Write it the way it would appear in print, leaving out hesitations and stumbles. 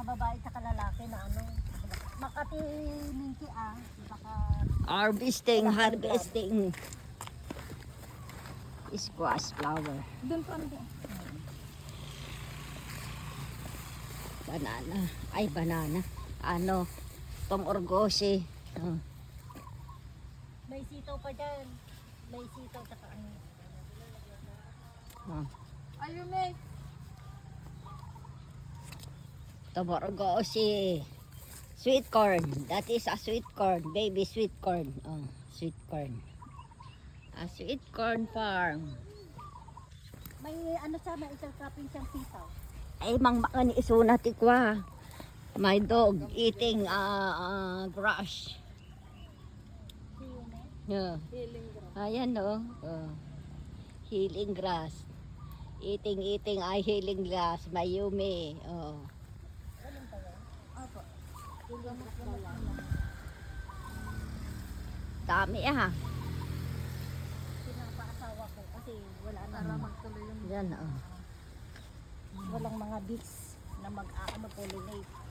mga babae at lalaki na ano. Makati Minky baka Harvesting. Squash flower. doon pa ano. Banana. Ay, banana. Ano? Tong orgosi. Oh. May sitaw pa dyan. May sitaw tsaka ano. Oh. Ayun, May. Tong orgosi. Sweet corn. That is a sweet corn. Baby sweet corn. Oh, sweet corn. A sweet corn farm. May ano siya, may isang kapin siyang sitaw. Ay, mga ni isuna tikwa. My dog eating grass. Yeah. Healing grass. Ayan no. Healing grass. Eating ay healing grass. Mayumi. Oh. Opo. Dami Pinapaasawa ko kasi wala na magtuloy yung Yan oh. walang mga bees na mag-pollinate.